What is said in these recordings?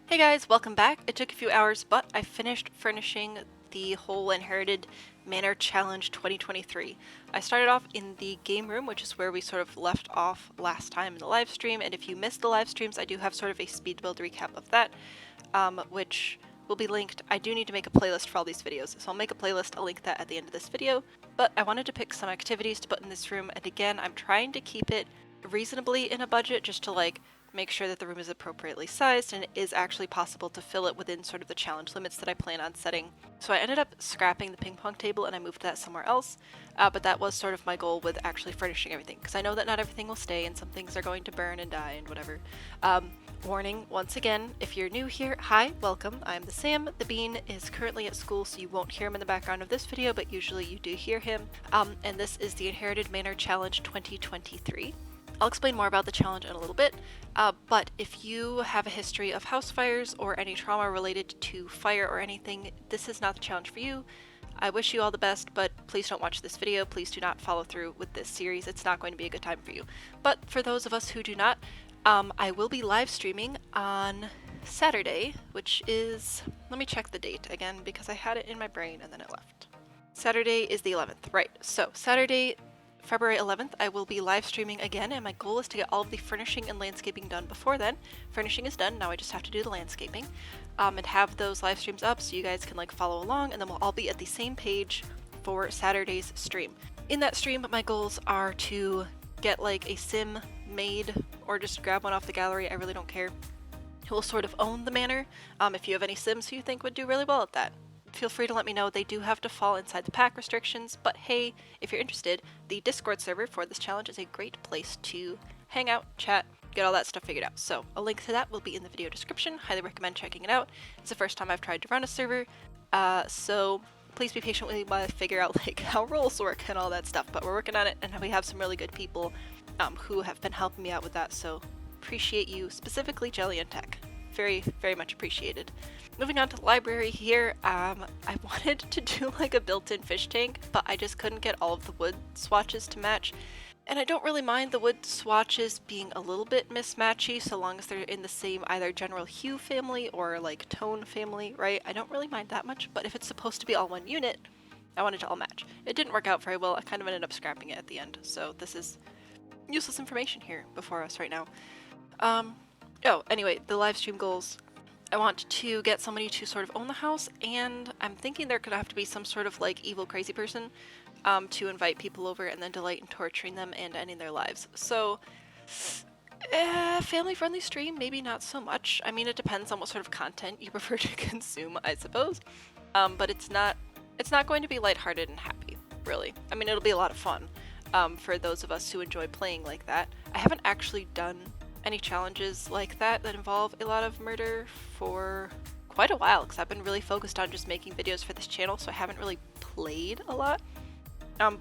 Hey guys, welcome back. It took a few hours, but I finished furnishing the whole Inherited Manor Challenge 2023. I started off in the game room, which is where we sort of left off last time in the live stream, and if you missed the live streams, I do have sort of a speed build recap of that, which will be linked. I do need to make a playlist for all these videos, so I'll make a playlist, I'll link that at the end of this video, but I wanted to pick some activities to put in this room, and again, I'm trying to keep it reasonably in a budget just to make sure that the room is appropriately sized and it is actually possible to fill it within sort of the challenge limits that I plan on setting. So I ended up scrapping the ping pong table and I moved that somewhere else, but that was sort of my goal with actually furnishing everything, because I know that not everything will stay and some things are going to burn and die and whatever. Warning, once again, if you're new here, hi, welcome, I'm the Sam. The Bean is currently at school, so you won't hear him in the background of this video, but usually you do hear him. And this is the Inherited Manor Challenge 2023. I'll explain more about the challenge in a little bit, but if you have a history of house fires or any trauma related to fire or anything, this is not the challenge for you. I wish you all the best, but please don't watch this video. Please do not follow through with this series. It's not going to be a good time for you. But for those of us who do not, I will be live streaming on Saturday, which is, let me check the date again because I had it in my brain and then it left. Saturday is the 11th, right. So Saturday, February 11th, I will be live streaming again, and my goal is to get all of the furnishing and landscaping done before then. Furnishing is done, now I just have to do the landscaping, and have those live streams up so you guys can follow along, and then we'll all be at the same page for Saturday's stream. In that stream, my goals are to get a sim made, or just grab one off the gallery, I really don't care, who will sort of own the manor. If you have any sims who you think would do really well at that, feel free to let me know. They do have to fall inside the pack restrictions, but hey, if you're interested, the Discord server for this challenge is a great place to hang out, chat, get all that stuff figured out. So a link to that will be in the video description. Highly recommend checking it out. It's the first time I've tried to run a server, so please be patient with me while I figure out how roles work and all that stuff, but we're working on it, and we have some really good people who have been helping me out with that, so appreciate you, specifically Jelly and Tech. Very, very much appreciated. Moving on to the library here, I wanted to do a built-in fish tank, but I just couldn't get all of the wood swatches to match. And I don't really mind the wood swatches being a little bit mismatchy so long as they're in the same either general hue family or tone family, right? I don't really mind that much, but if it's supposed to be all one unit, I want it to all match. It didn't work out very well. I kind of ended up scrapping it at the end, so this is useless information here before us right now. Oh, anyway, the live stream goals. I want to get somebody to sort of own the house, and I'm thinking there could have to be some sort of evil crazy person to invite people over and then delight in torturing them and ending their lives. So, family-friendly stream, maybe not so much. I mean, it depends on what sort of content you prefer to consume, I suppose. But it's not going to be lighthearted and happy, really. I mean, it'll be a lot of fun for those of us who enjoy playing like that. I haven't actually done any challenges like that involve a lot of murder for quite a while, because I've been really focused on just making videos for this channel, so I haven't really played a lot.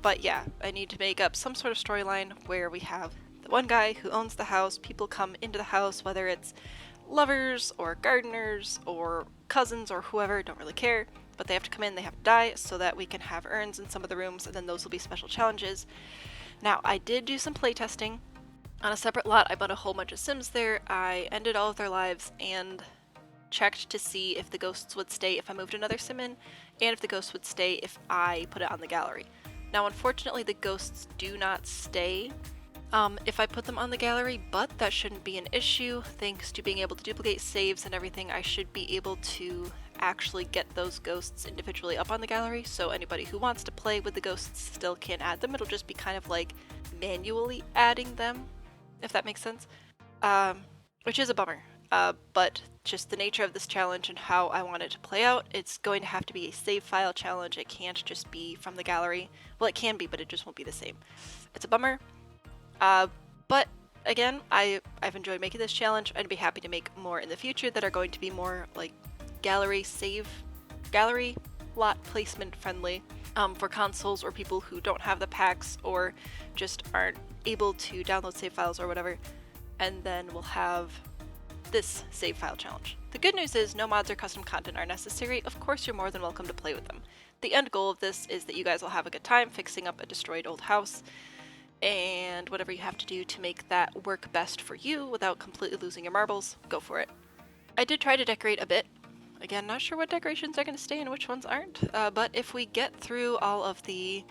But yeah, I need to make up some sort of storyline where we have the one guy who owns the house, people come into the house, whether it's lovers or gardeners or cousins or whoever, don't really care, but they have to come in, they have to die, so that we can have urns in some of the rooms, and then those will be special challenges. Now, I did do some playtesting. On a separate lot, I bought a whole bunch of sims there. I ended all of their lives and checked to see if the ghosts would stay if I moved another sim in, and if the ghosts would stay if I put it on the gallery. Now, unfortunately, the ghosts do not stay if I put them on the gallery, but that shouldn't be an issue. Thanks to being able to duplicate saves and everything, I should be able to actually get those ghosts individually up on the gallery, so anybody who wants to play with the ghosts still can add them. It'll just be kind of manually adding them, if that makes sense, which is a bummer, but just the nature of this challenge and how I want it to play out, it's going to have to be a save file challenge. It can't just be from the gallery. Well, it can be, but it just won't be the same. It's a bummer, but again, I've enjoyed making this challenge. I'd be happy to make more in the future that are going to be more gallery lot placement friendly, for consoles or people who don't have the packs or just aren't able to download save files or whatever, and then we'll have this save file challenge. The good news is no mods or custom content are necessary. Of course, you're more than welcome to play with them. The end goal of this is that you guys will have a good time fixing up a destroyed old house, and whatever you have to do to make that work best for you without completely losing your marbles, go for it. I did try to decorate a bit. Again, not sure what decorations are going to stay and which ones aren't, but if we get through all of the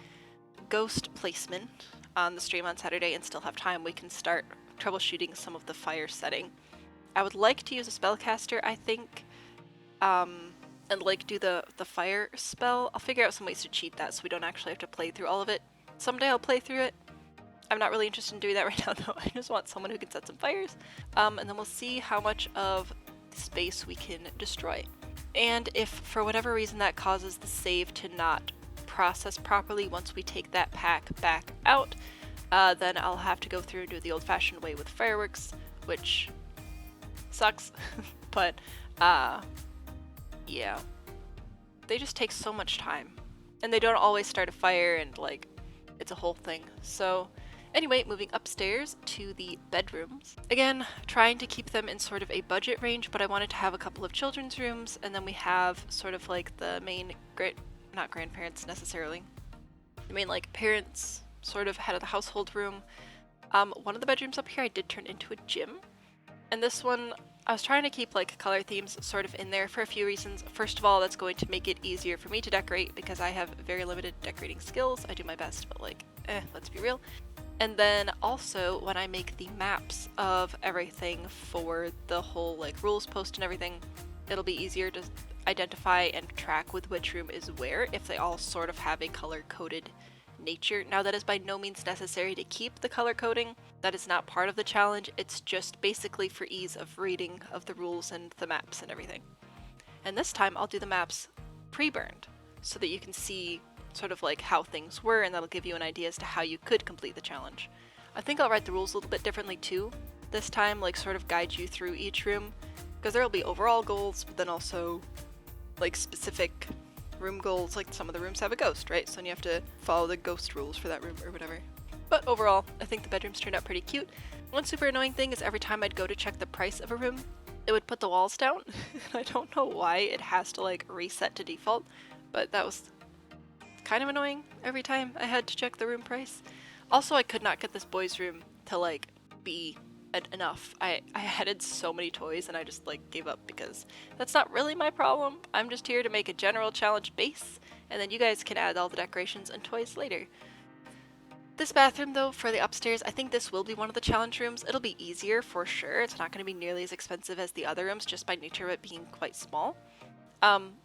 ghost placement on the stream on Saturday and still have time, we can start troubleshooting some of the fire setting. I would like to use a spellcaster, I think, and like do the fire spell. I'll figure out some ways to cheat that so we don't actually have to play through all of it. Someday I'll play through it. I'm not really interested in doing that right now though. I just want someone who can set some fires. And then we'll see how much of the space we can destroy. And if for whatever reason that causes the save to not process properly once we take that pack back out, then I'll have to go through and do it the old-fashioned way with fireworks, which sucks, but yeah. They just take so much time. And they don't always start a fire and like, it's a whole thing. So anyway, moving upstairs to the bedrooms. Again, trying to keep them in sort of a budget range, but I wanted to have a couple of children's rooms, and then we have sort of like the main, not grandparents necessarily, the main like parents, sort of head of the household room. One of the bedrooms up here I did turn into a gym, and this one I was trying to keep like color themes sort of in there for a few reasons. First of all, that's going to make it easier for me to decorate because I have very limited decorating skills. I do my best, but like, let's be real. And then also when I make the maps of everything for the whole like rules post and everything, it'll be easier to identify and track with which room is where if they all sort of have a color-coded nature. Now that is by no means necessary to keep the color coding. That is not part of the challenge. It's just basically for ease of reading of the rules and the maps and everything. And this time I'll do the maps pre-burned so that you can see sort of like how things were, and that'll give you an idea as to how you could complete the challenge. I think I'll write the rules a little bit differently too this time, like sort of guide you through each room, because there'll be overall goals, but then also like specific room goals. Like some of the rooms have a ghost, right? So then you have to follow the ghost rules for that room or whatever. But overall, I think the bedrooms turned out pretty cute. One super annoying thing is every time I'd go to check the price of a room, it would put the walls down. I don't know why it has to like reset to default, but that was kind of annoying every time I had to check the room price. Also, I could not get this boys' room to like be enough. I added so many toys and I just like gave up because that's not really my problem. I'm just here to make a general challenge base, and then you guys can add all the decorations and toys later. This bathroom though, for the upstairs, I think this will be one of the challenge rooms. It'll be easier for sure. It's not going to be nearly as expensive as the other rooms just by nature of it being quite small.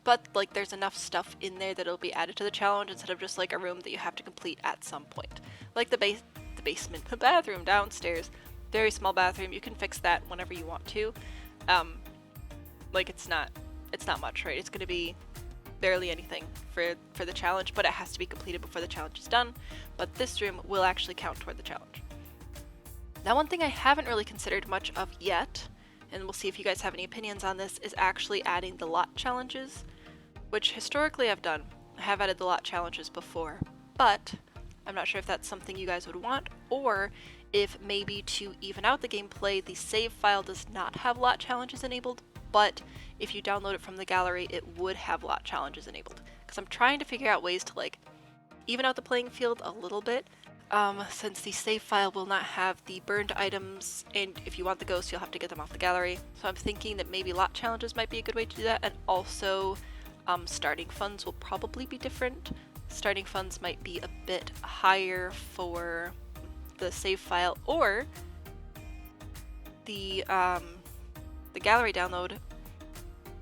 But like there's enough stuff in there that it'll be added to the challenge instead of just like a room that you have to complete at some point. Like the basement, the bathroom downstairs, very small bathroom. You can fix that whenever you want to. Like it's not much, right? It's going to be barely anything for the challenge, but it has to be completed before the challenge is done. But this room will actually count toward the challenge. Now, one thing I haven't really considered much of yet, and we'll see if you guys have any opinions on this, is actually adding the lot challenges, which historically I've done. I have added the lot challenges before, but I'm not sure if that's something you guys would want, or if maybe to even out the gameplay, the save file does not have lot challenges enabled, but if you download it from the gallery, it would have lot challenges enabled. Because I'm trying to figure out ways to like even out the playing field a little bit, since the save file will not have the burned items, and if you want the ghosts, you'll have to get them off the gallery. So I'm thinking that maybe lot challenges might be a good way to do that, and also starting funds will probably be different. Starting funds might be a bit higher for the save file, or the gallery download.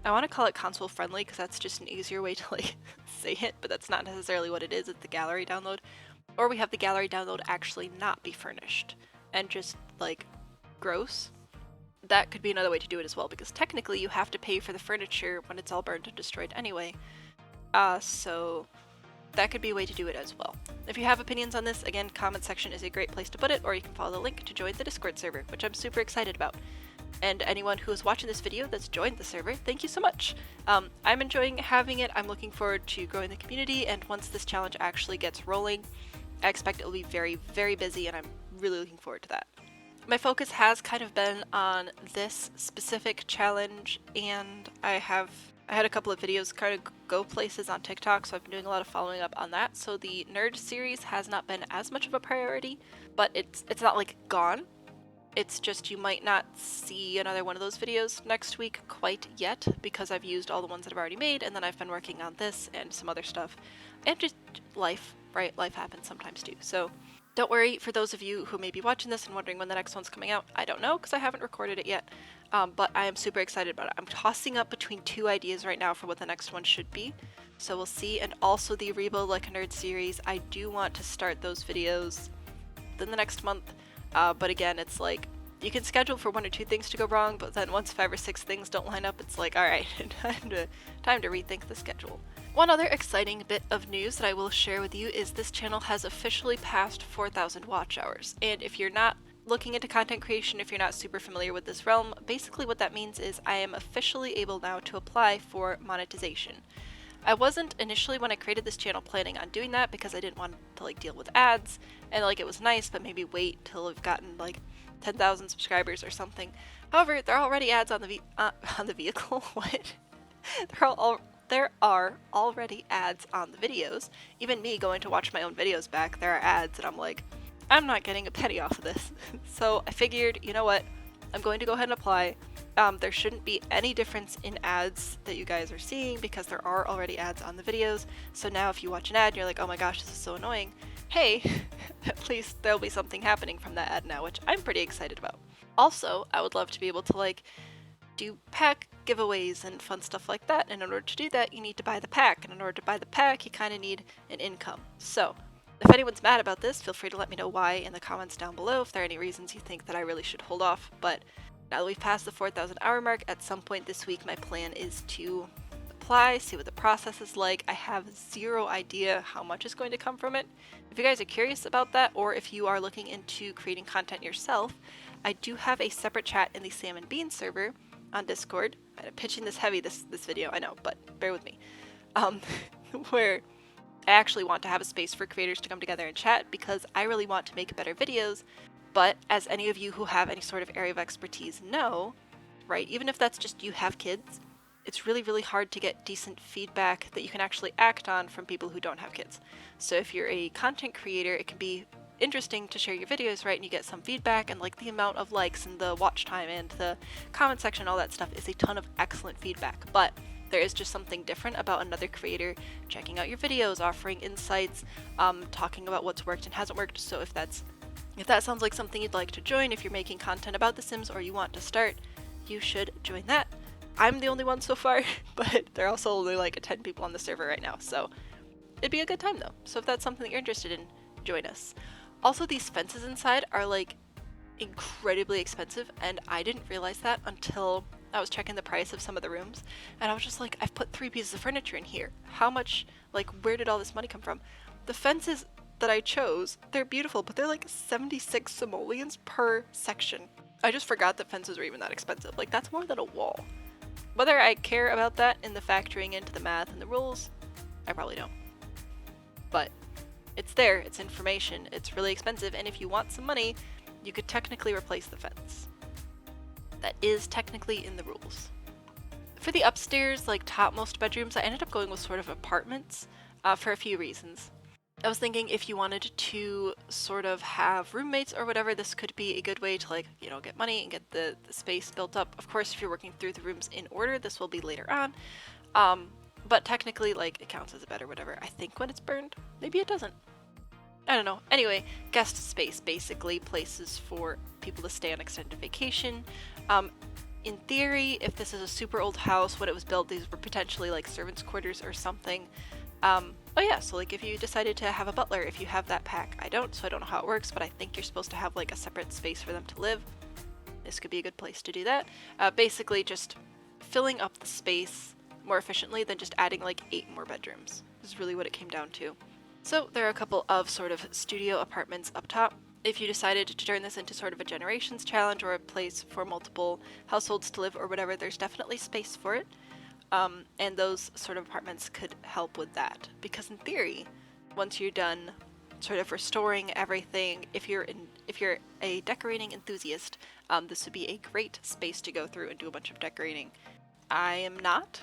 I want to call it console friendly because that's just an easier way to like say it, but that's not necessarily what it is. It's the gallery download. Or we have the gallery download actually not be furnished and just like gross. That could be another way to do it as well, because technically you have to pay for the furniture when it's all burned and destroyed anyway. So that could be a way to do it as well. If you have opinions on this, again, comment section is a great place to put it, or you can follow the link to join the Discord server, which I'm super excited about. And anyone who is watching this video that's joined the server, thank you so much. I'm enjoying having it. I'm looking forward to growing the community, and once this challenge actually gets rolling, I expect it will be very, very busy, and I'm really looking forward to that. My focus has kind of been on this specific challenge, and I had a couple of videos kind of go places on TikTok, so I've been doing a lot of following up on that. So the nerd series has not been as much of a priority, but it's not like gone. It's just you might not see another one of those videos next week quite yet because I've used all the ones that I've already made, and then I've been working on this and some other stuff. And just life, right? Life happens sometimes too. So don't worry for those of you who may be watching this and wondering when the next one's coming out. I don't know because I haven't recorded it yet, but I am super excited about it. I'm tossing up between two ideas right now for what the next one should be. So we'll see. And also the Rebo Like a Nerd series. I do want to start those videos within the next month. But again, it's like you can schedule for 1 or 2 things to go wrong, but then once 5 or 6 things don't line up, it's like, all right, time to rethink the schedule. One other exciting bit of news that I will share with you is this channel has officially passed 4,000 watch hours. And if you're not looking into content creation, if you're not super familiar with this realm, basically what that means is I am officially able now to apply for monetization. I wasn't initially, when I created this channel, planning on doing that because I didn't want to like deal with ads, and like it was nice, but maybe wait till I've gotten like 10,000 subscribers or something. However, there are already ads on the vehicle. What? There are already ads on the videos. Even me going to watch my own videos back, there are ads, and I'm like, I'm not getting a penny off of this. So I figured, you know what? I'm going to go ahead and apply. There shouldn't be any difference in ads that you guys are seeing because there are already ads on the videos. So now if you watch an ad and you're like, oh my gosh, this is so annoying, hey, at least there'll be something happening from that ad now, which I'm pretty excited about. Also, I would love to be able to like do pack giveaways and fun stuff like that, and in order to do that you need to buy the pack, and in order to buy the pack you kind of need an income. So if anyone's mad about this, feel free to let me know why in the comments down below if there are any reasons you think that I really should hold off. But now that we've passed the 4,000 hour mark, at some point this week my plan is to apply, see what the process is like. I have zero idea how much is going to come from it. If you guys are curious about that, or if you are looking into creating content yourself, I do have a separate chat in the Sam and Bean server on Discord. I'm pitching this heavy this video, I know, but bear with me. Where I actually want to have a space for creators to come together and chat because I really want to make better videos. But as any of you who have any sort of area of expertise know, right, even if that's just you have kids, it's really, really hard to get decent feedback that you can actually act on from people who don't have kids. So if you're a content creator, it can be interesting to share your videos, right, and you get some feedback, and like the amount of likes and the watch time and the comment section, all that stuff is a ton of excellent feedback. But there is just something different about another creator checking out your videos, offering insights, talking about what's worked and hasn't worked. So if that sounds like something you'd like to join, if you're making content about The Sims or you want to start, you should join that. I'm the only one so far, but there are also only like 10 people on the server right now, so it'd be a good time though. So if that's something that you're interested in, join us. Also, these fences inside are like incredibly expensive, and I didn't realize that until I was checking the price of some of the rooms, and I was just like, I've put 3 pieces of furniture in here. How much, like, where did all this money come from? The fences that I chose, they're beautiful, but they're like 76 simoleons per section. I just forgot that fences were even that expensive. Like, that's more than a wall. Whether I care about that in the factoring into the math and the rules, I probably don't. But it's there, it's information, it's really expensive, and if you want some money, you could technically replace the fence. That is technically in the rules. For the upstairs, like topmost bedrooms, I ended up going with sort of apartments for a few reasons. I was thinking if you wanted to sort of have roommates or whatever, this could be a good way to, like, you know, get money and get the space built up. Of course, if you're working through the rooms in order, this will be later on. But technically, like, it counts as a bed or whatever. I think when it's burned, maybe it doesn't. I don't know. Anyway, guest space, basically places for people to stay on extended vacation. In theory, if this is a super old house, when it was built, these were potentially like servants' quarters or something. Oh yeah, so like if you decided to have a butler, if you have that pack, I don't, so I don't know how it works, but I think you're supposed to have like a separate space for them to live. This could be a good place to do that. Basically just filling up the space more efficiently than just adding like 8 more bedrooms is really what it came down to. So there are a couple of sort of studio apartments up top. If you decided to turn this into sort of a generations challenge or a place for multiple households to live or whatever, there's definitely space for it. And those sort of apartments could help with that. Because in theory, once you're done sort of restoring everything, if you're a decorating enthusiast, this would be a great space to go through and do a bunch of decorating. I am not.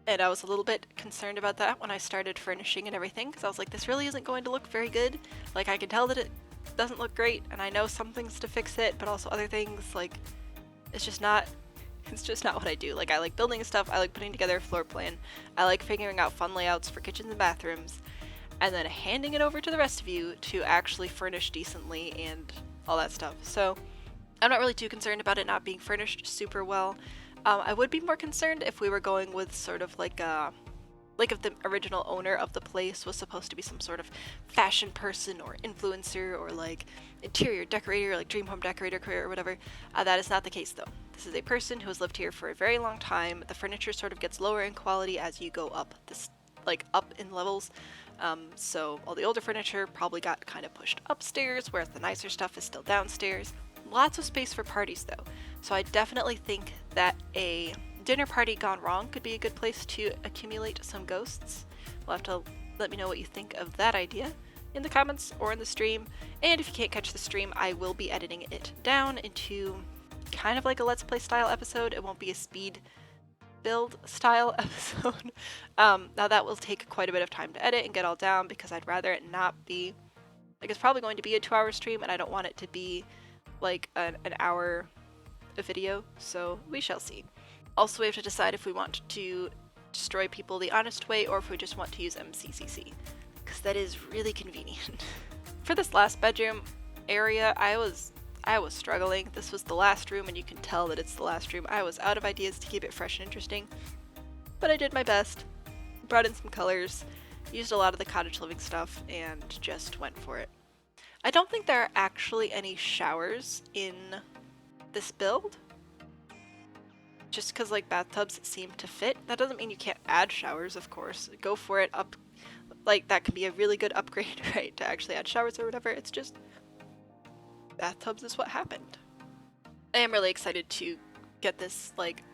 And I was a little bit concerned about that when I started furnishing and everything, because I was like, this really isn't going to look very good. Like, I can tell that doesn't look great, and I know some things to fix it, but also other things, like, it's just not what I do. Like, I like building stuff, I like putting together a floor plan, I like figuring out fun layouts for kitchens and bathrooms, and then handing it over to the rest of you to actually furnish decently and all that stuff. So I'm not really too concerned about it not being furnished super well. I would be more concerned if we were going with sort of like if the original owner of the place was supposed to be some sort of fashion person or influencer or like interior decorator, like dream home decorator career or whatever. That is not the case though. This is a person who has lived here for a very long time. The furniture sort of gets lower in quality as you go up this, like up in levels. So all the older furniture probably got kind of pushed upstairs, whereas the nicer stuff is still downstairs. Lots of space for parties though. So I definitely think that a dinner party gone wrong could be a good place to accumulate some ghosts. You'll have to let me know what you think of that idea in the comments or in the stream. And if you can't catch the stream, I will be editing it down into kind of like a Let's Play style episode. It won't be a speed build style episode. Now that will take quite a bit of time to edit and get all down because I'd rather it not be, like, it's probably going to be a 2-hour stream and I don't want it to be like an hour of video, so we shall see. Also, we have to decide if we want to destroy people the honest way or if we just want to use MCCC, because that is really convenient. For this last bedroom area, I was struggling. This was the last room, and you can tell that it's the last room. I was out of ideas to keep it fresh and interesting, but I did my best. Brought in some colors, used a lot of the cottage living stuff, and just went for it. I don't think there are actually any showers in this build, just because like bathtubs seem to fit. That doesn't mean you can't add showers, of course. Go for it. Up, like, that can be a really good upgrade, right, to actually add showers or whatever. It's just bathtubs is what happened. I am really excited to get this like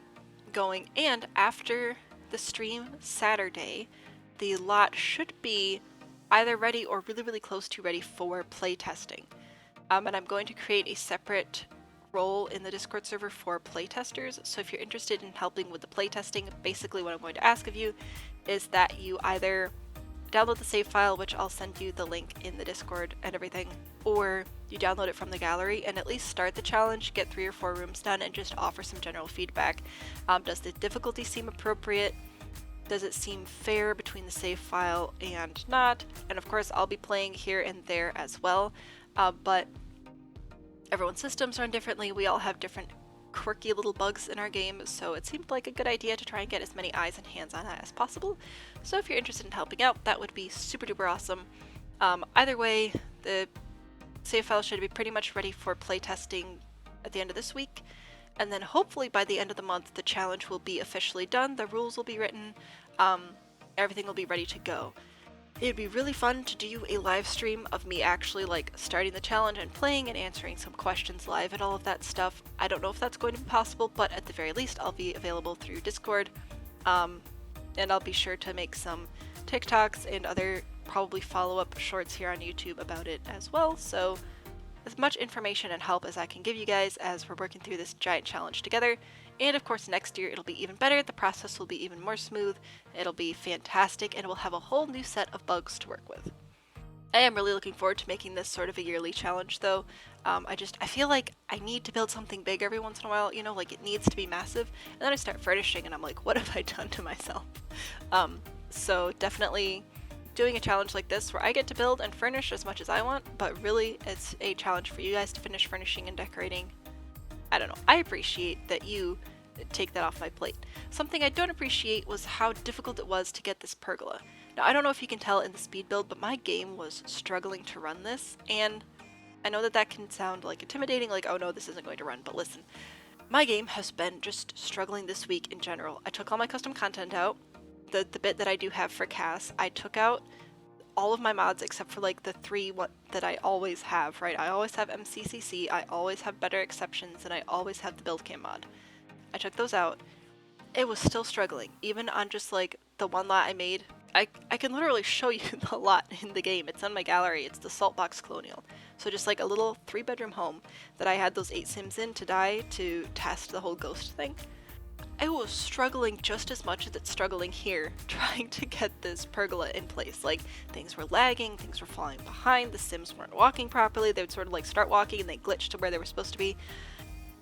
going, and after the stream Saturday, the lot should be either ready or really, really close to ready for playtesting. And I'm going to create a separate role in the Discord server for playtesters. So if you're interested in helping with the playtesting, basically what I'm going to ask of you is that you either download the save file, which I'll send you the link in the Discord and everything, or you download it from the gallery and at least start the challenge, get 3 or 4 rooms done, and just offer some general feedback. Does the difficulty seem appropriate? Does it seem fair between the save file and not? And of course, I'll be playing here and there as well, but everyone's systems run differently. We all have different quirky little bugs in our game, so it seemed like a good idea to try and get as many eyes and hands on it as possible. So if you're interested in helping out, that would be super duper awesome. Either way, the save file should be pretty much ready for playtesting at the end of this week, and then hopefully by the end of the month the challenge will be officially done, the rules will be written, everything will be ready to go. It'd be really fun to do a live stream of me actually like starting the challenge and playing and answering some questions live and all of that stuff. I don't know if that's going to be possible, but at the very least I'll be available through Discord, and I'll be sure to make some TikToks and other probably follow-up shorts here on YouTube about it as well. So as much information and help as I can give you guys as we're working through this giant challenge together. And of course next year it'll be even better, the process will be even more smooth, it'll be fantastic, and we'll have a whole new set of bugs to work with. I am really looking forward to making this sort of a yearly challenge though. I feel like I need to build something big every once in a while, you know, like it needs to be massive, and then I start furnishing and I'm like, what have I done to myself? So definitely doing a challenge like this where I get to build and furnish as much as I want, but really it's a challenge for you guys to finish furnishing and decorating. I don't know, I appreciate that you take that off my plate. Something I don't appreciate was how difficult it was to get this pergola. Now I don't know if you can tell in the speed build, but my game was struggling to run this, and I know that that can sound like intimidating, like, oh no, this isn't going to run, but listen, my game has been just struggling this week in general. I took all my custom content out, the bit that I do have for Cass, I took out all of my mods except for like the 3 that I always have, right? I always have MCCC, I always have better exceptions, and I always have the build cam mod. I took those out. It was still struggling, even on just like the one lot I made. I can literally show you the lot in the game. It's on my gallery. It's the Saltbox Colonial. So just like a little 3-bedroom home that I had those 8 Sims in to die to test the whole ghost thing. I was struggling just as much as it's struggling here, trying to get this pergola in place. Like, things were lagging, things were falling behind, the Sims weren't walking properly, they would sort of like start walking and they glitch to where they were supposed to be.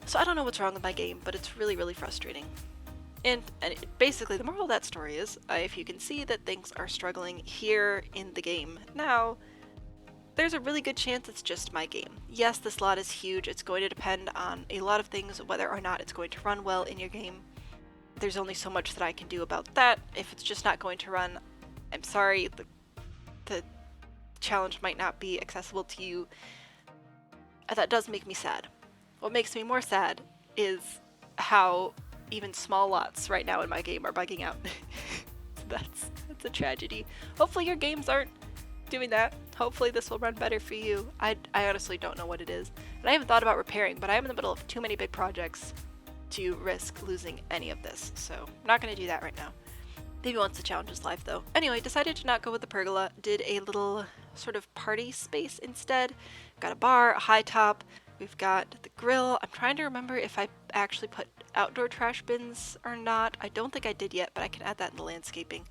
So I don't know what's wrong with my game, but it's really, really frustrating. And basically, the moral of that story is, if you can see that things are struggling here in the game now, there's a really good chance it's just my game. Yes, this lot is huge. It's going to depend on a lot of things, whether or not it's going to run well in your game. There's only so much that I can do about that. If it's just not going to run, I'm sorry, the challenge might not be accessible to you. That does make me sad. What makes me more sad is how even small lots right now in my game are bugging out. That's a tragedy. Hopefully your games aren't doing that. Hopefully this will run better for you. I honestly don't know what it is. And I haven't thought about repairing, but I'm in the middle of too many big projects to risk losing any of this. So I'm not going to do that right now. Maybe once the challenge is live though. Anyway, decided to not go with the pergola. Did a little sort of party space instead. Got a bar, a high top. We've got the grill. I'm trying to remember if I actually put outdoor trash bins or not. I don't think I did yet, but I can add that in the landscaping.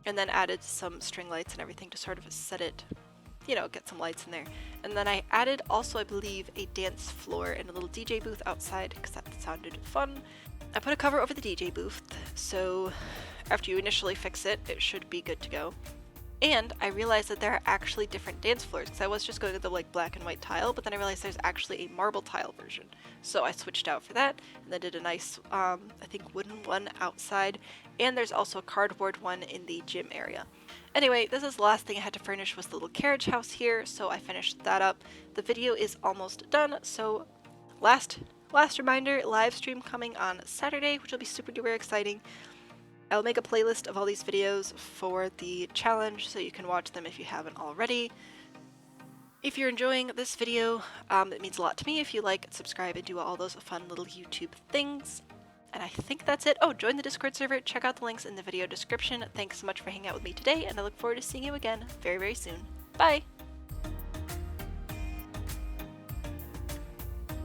And then added some string lights and everything to sort of set it, you know, get some lights in there. And then I added also, I believe, a dance floor and a little DJ booth outside because that sounded fun. I put a cover over the DJ booth, so after you initially fix it, it should be good to go. And I realized that there are actually different dance floors because I was just going with the like black and white tile, but then I realized there's actually a marble tile version. So I switched out for that and then did a nice, I think wooden one outside. And there's also a cardboard one in the gym area. Anyway, this is the last thing I had to furnish was the little carriage house here, so I finished that up. The video is almost done, so last reminder, live stream coming on Saturday, which will be super duper exciting. I'll make a playlist of all these videos for the challenge so you can watch them if you haven't already. If you're enjoying this video, it means a lot to me if you like, subscribe, and do all those fun little YouTube things. And I think that's it. Oh, join the Discord server, check out the links in the video description. Thanks so much for hanging out with me today, and I look forward to seeing you again very, very soon. Bye!